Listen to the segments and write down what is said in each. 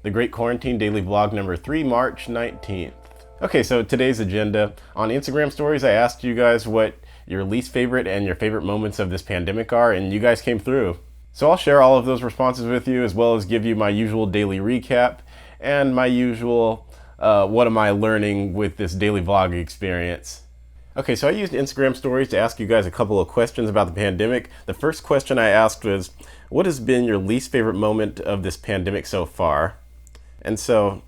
The Great Quarantine Daily Vlog number 3, March 19th. Okay, so today's agenda. On Instagram stories, I asked you guys what your least favorite and your favorite moments of this pandemic are, and you guys came through. So I'll share all of those responses with you, as well as give you my usual daily recap and my usual what am I learning with this daily vlog experience. Okay, so I used Instagram stories to ask you guys a couple of questions about the pandemic. The first question I asked was, what has been your least favorite moment of this pandemic so far? And so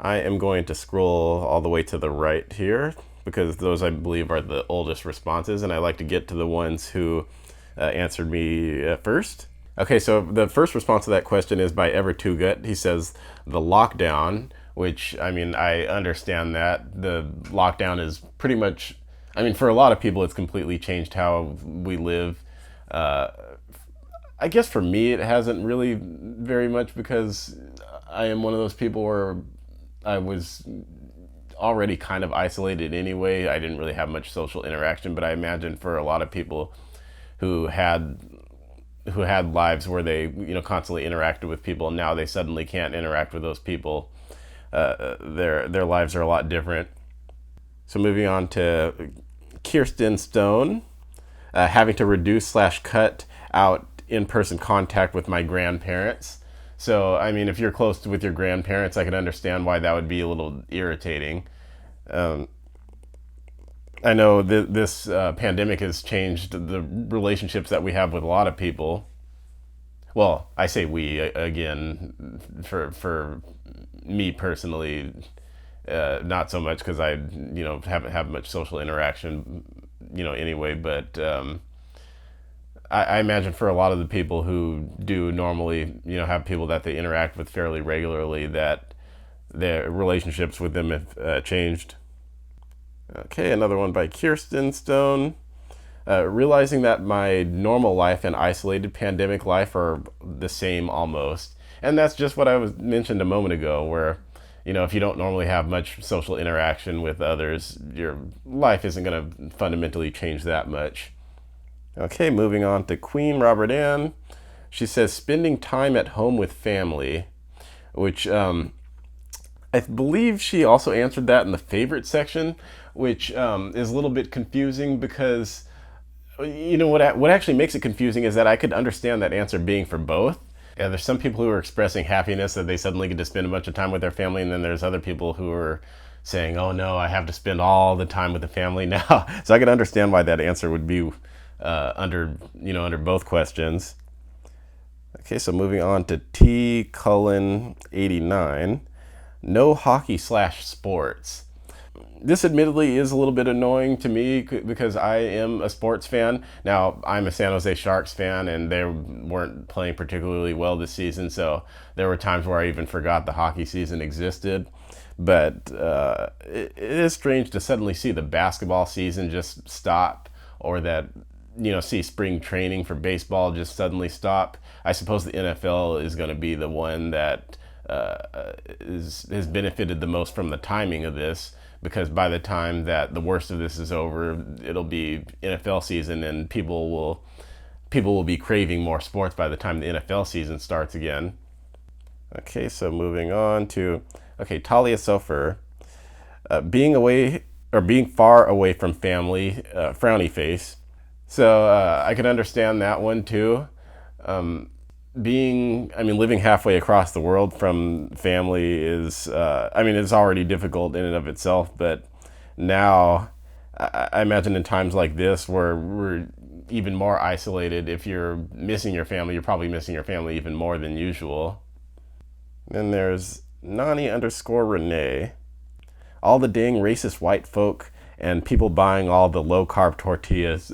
I am going to scroll all the way to the right here because those I believe are the oldest responses, and I like to get to the ones who answered me first. Okay, so the first response to that question is by Ever2Gut. He says the lockdown, which I mean, I understand that. The lockdown is pretty much, I mean, for a lot of people, it's completely changed how we live. I guess for me, it hasn't really very much because I am one of those people where I was already kind of isolated anyway. I didn't really have much social interaction, but I imagine for a lot of people who had lives where they constantly interacted with people, and now they suddenly can't interact with those people. Their lives are a lot different. So moving on to Kirsten Stone, having to reduce/cut out in-person contact with my grandparents. So, I mean, if you're close with your grandparents, I can understand why that would be a little irritating. I know this pandemic has changed the relationships that we have with a lot of people. Well, I say we, again, for me personally, not so much because I, haven't had much social interaction, anyway, but I imagine for a lot of the people who do normally, have people that they interact with fairly regularly, that their relationships with them have changed. Okay, another one by Kirsten Stone. Realizing that my normal life and isolated pandemic life are the same almost. And that's just what I mentioned a moment ago, where, if you don't normally have much social interaction with others, your life isn't going to fundamentally change that much. Okay, moving on to Queen Robert Ann. She says spending time at home with family, which I believe she also answered that in the favorite section, which is a little bit confusing because, what actually makes it confusing is that I could understand that answer being for both. Yeah, there's some people who are expressing happiness that they suddenly get to spend a bunch of time with their family, and then there's other people who are saying, oh no, I have to spend all the time with the family now. So I could understand why that answer would be under both questions. Okay, so moving on to T. Cullen 89. No hockey/sports. This admittedly is a little bit annoying to me because I am a sports fan. Now, I'm a San Jose Sharks fan, and they weren't playing particularly well this season, so there were times where I even forgot the hockey season existed. But it is strange to suddenly see the basketball season just stop, or that see spring training for baseball just suddenly stop. I suppose the NFL is going to be the one that has benefited the most from the timing of this, because by the time that the worst of this is over, it'll be NFL season, and people will be craving more sports by the time the NFL season starts again. Okay, so moving on to Talia Sofer, being far away from family, frowny face. So I can understand that one too. Living halfway across the world from family is, it's already difficult in and of itself, but now I imagine in times like this where we're even more isolated, if you're missing your family, you're probably missing your family even more than usual. Then there's Nani_Renee. All the dang racist white folk and people buying all the low-carb tortillas.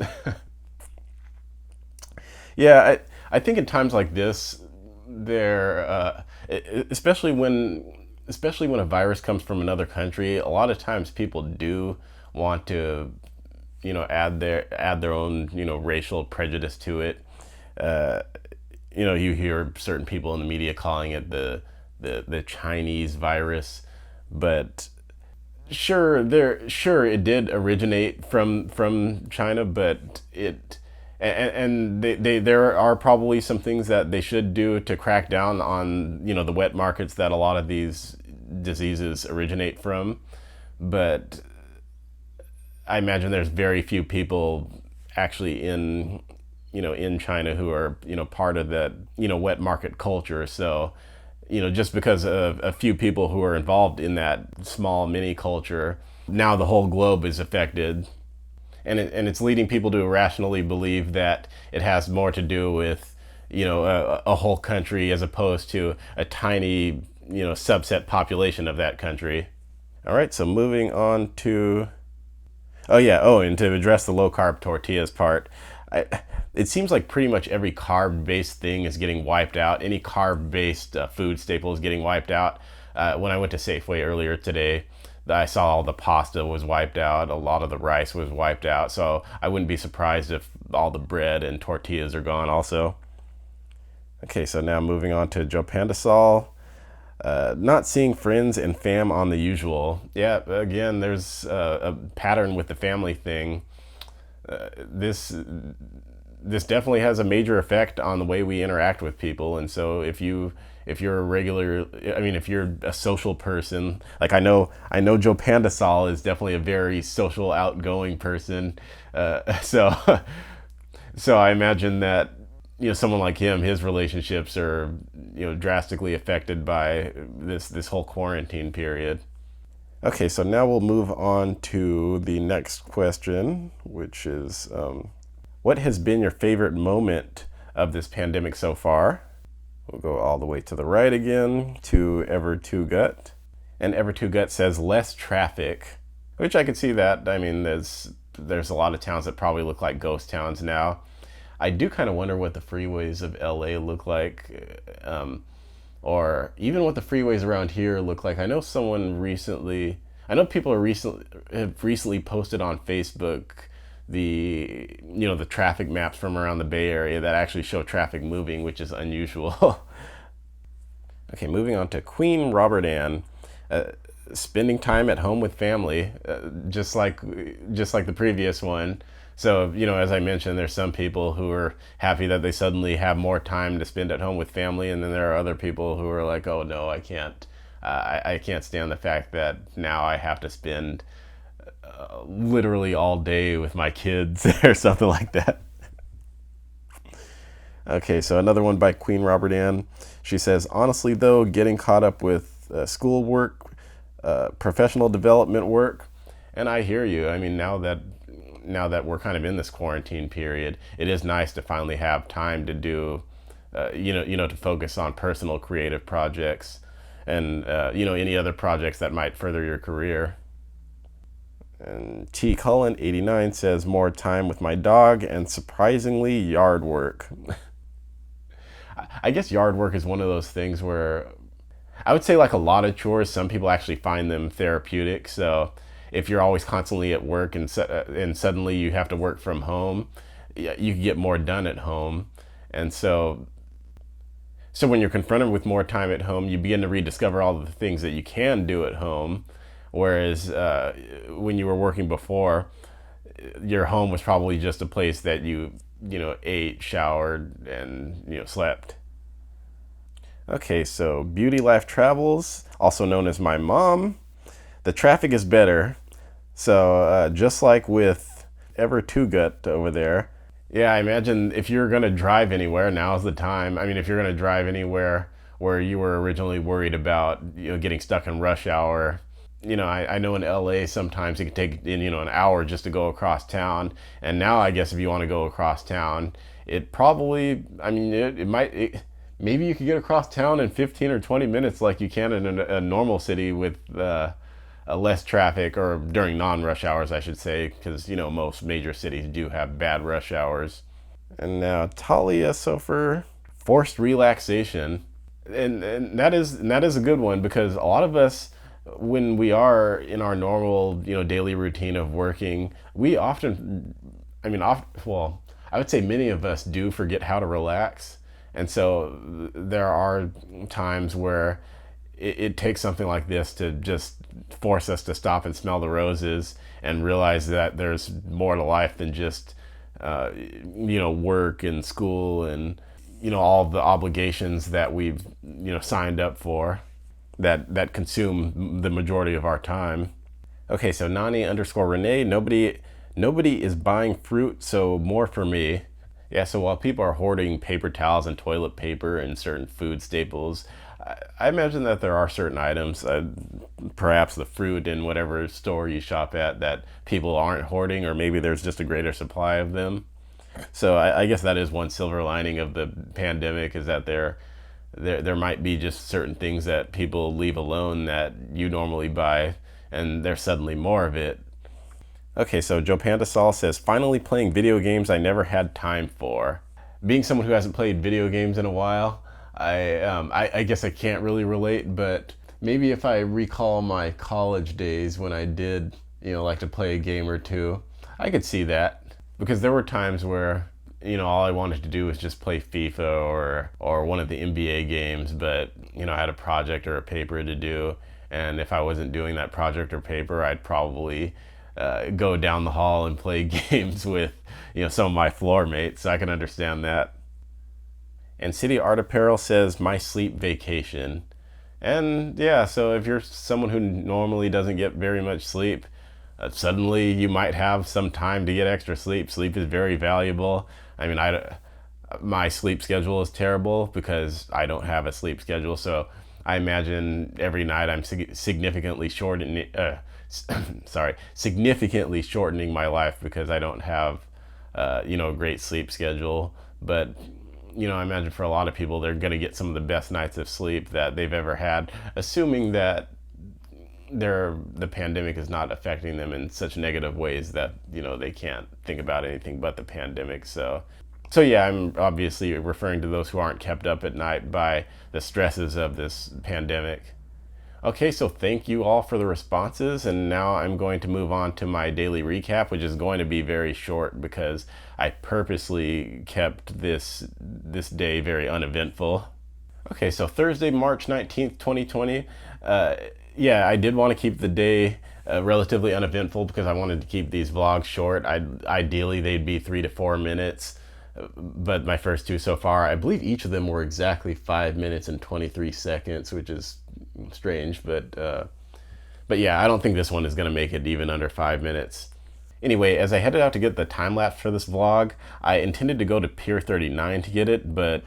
Yeah, I think in times like this, especially when a virus comes from another country, a lot of times people do want to, add their own, racial prejudice to it. You hear certain people in the media calling it the Chinese virus, but sure it did originate from China, but it and there are probably some things that they should do to crack down on, the wet markets that a lot of these diseases originate from. But I imagine there's very few people actually in China who are, part of that, wet market culture. So, just because of a few people who are involved in that small mini culture, now the whole globe is affected. And it's leading people to irrationally believe that it has more to do with, a whole country as opposed to a tiny, subset population of that country. All right, so moving on to, and to address the low carb tortillas part, it seems like pretty much every carb based thing is getting wiped out. Any carb based food staple is getting wiped out. When I went to Safeway earlier today, I saw all the pasta was wiped out, a lot of the rice was wiped out. So I wouldn't be surprised if all the bread and tortillas are gone also. Okay, so now moving on to Joe Pandasol. Not seeing friends and fam on the usual. Yeah, again, there's a pattern with the family thing. This definitely has a major effect on the way we interact with people. And so if you're if you're a social person, like I know Joe Pandasol is definitely a very social, outgoing person. So so I imagine that, someone like him, his relationships are, drastically affected by this whole quarantine period. Okay, so now we'll move on to the next question, which is, what has been your favorite moment of this pandemic so far? We'll go all the way to the right again to Ever2Gut. And Ever2Gut says less traffic, which I could see that. I mean, there's a lot of towns that probably look like ghost towns now. I do kind of wonder what the freeways of LA look like, or even what the freeways around here look like. I know people have recently posted on Facebook the traffic maps from around the Bay Area that actually show traffic moving, which is unusual. Okay, moving on to Queen Robert Ann. Spending time at home with family, just like the previous one. So, as I mentioned, there's some people who are happy that they suddenly have more time to spend at home with family, and then there are other people who are like, oh no, I can't. I can't stand the fact that now I have to spend literally all day with my kids or something like that. Okay, so another one by Queen Robert Ann. She says, honestly though, getting caught up with school work, professional development work, and I hear you. I mean, now that we're kind of in this quarantine period, it is nice to finally have time to do, to focus on personal creative projects and, any other projects that might further your career. And T. Cullen 89 says more time with my dog and surprisingly yard work. I guess yard work is one of those things where I would say, like a lot of chores, some people actually find them therapeutic. So if you're always constantly at work and suddenly you have to work from home, you can get more done at home. And so when you're confronted with more time at home, you begin to rediscover all of the things that you can do at home. Whereas when you were working before, your home was probably just a place that you ate, showered, and slept. Okay, so Beauty Life Travels, also known as my mom. The traffic is better. So just like with Ever2Gut over there, yeah, I imagine if you're going to drive anywhere, now's the time. I mean, if you're going to drive anywhere where you were originally worried about getting stuck in rush hour, I know in LA sometimes it can take an hour just to go across town. And now I guess if you want to go across town, it probably, I mean, maybe you could get across town in 15 or 20 minutes like you can in a normal city with less traffic, or during non-rush hours, I should say, because, most major cities do have bad rush hours. And now Talia Sofer, forced relaxation. And that is a good one, because a lot of us, when we are in our normal, daily routine of working, we often, I would say many of us do forget how to relax. And so there are times where it takes something like this to just force us to stop and smell the roses and realize that there's more to life than just work and school and, all the obligations that we've, signed up for that consume the majority of our time. Okay, so Nani_Renee, nobody is buying fruit, so more for me. Yeah, so while people are hoarding paper towels and toilet paper and certain food staples, I imagine that there are certain items, perhaps the fruit in whatever store you shop at, that people aren't hoarding, or maybe there's just a greater supply of them. So I guess that is one silver lining of the pandemic, is that there might be just certain things that people leave alone that you normally buy, and there's suddenly more of it. Okay, so Joe Pandasol says, finally playing video games I never had time for. Being someone who hasn't played video games in a while, I guess I can't really relate, but maybe if I recall my college days when I did, like to play a game or two, I could see that. Because there were times where, all I wanted to do was just play FIFA or one of the NBA games, but, I had a project or a paper to do. And if I wasn't doing that project or paper, I'd probably go down the hall and play games with, some of my floor mates. So I can understand that. And City Art Apparel says, my sleep vacation. And yeah, so if you're someone who normally doesn't get very much sleep, suddenly you might have some time to get extra sleep. Sleep is very valuable. I mean, my sleep schedule is terrible because I don't have a sleep schedule. So I imagine every night I'm significantly shortening my life because I don't have, a great sleep schedule. But, I imagine for a lot of people, they're going to get some of the best nights of sleep that they've ever had, assuming that the pandemic is not affecting them in such negative ways that, they can't think about anything but the pandemic. So yeah, I'm obviously referring to those who aren't kept up at night by the stresses of this pandemic. Okay, so thank you all for the responses, and now I'm going to move on to my daily recap, which is going to be very short because I purposely kept this day very uneventful. Okay, so Thursday, March 19th, 2020. Yeah, I did want to keep the day relatively uneventful because I wanted to keep these vlogs short. Ideally, they'd be 3 to 4 minutes. But my first two so far, I believe each of them were exactly 5 minutes and 23 seconds, which is strange. But yeah, I don't think this one is going to make it even under 5 minutes. Anyway, as I headed out to get the time lapse for this vlog, I intended to go to Pier 39 to get it, but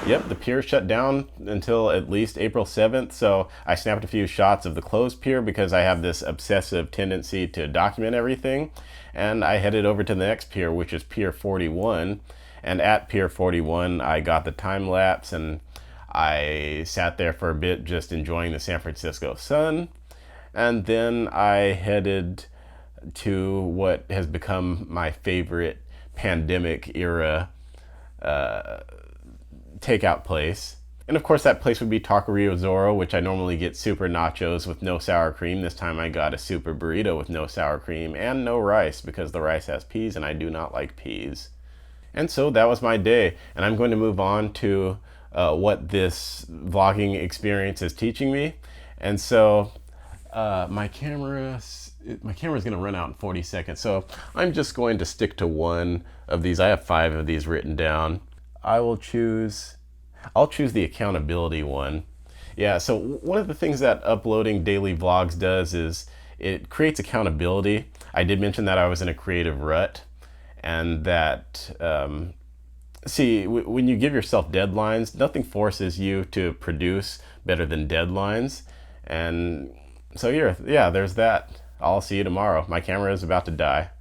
yep, the pier shut down until at least April 7th, so I snapped a few shots of the closed pier because I have this obsessive tendency to document everything, and I headed over to the next pier, which is Pier 41, and at Pier 41 I got the time lapse and I sat there for a bit just enjoying the San Francisco sun, and then I headed to what has become my favorite pandemic era takeout place. And of course that place would be Taqueria Zorro, which I normally get super nachos with no sour cream. This time I got a super burrito with no sour cream and no rice because the rice has peas and I do not like peas. And so that was my day, and I'm going to move on to what this vlogging experience is teaching me. And so my camera's going to run out in 40 seconds, so I'm just going to stick to one of these. I have 5 of these written down. I'll choose the accountability one. Yeah, so one of the things that uploading daily vlogs does is it creates accountability. I did mention that I was in a creative rut, and that when you give yourself deadlines, nothing forces you to produce better than deadlines. And so yeah, there's that. I'll see you tomorrow. My camera is about to die.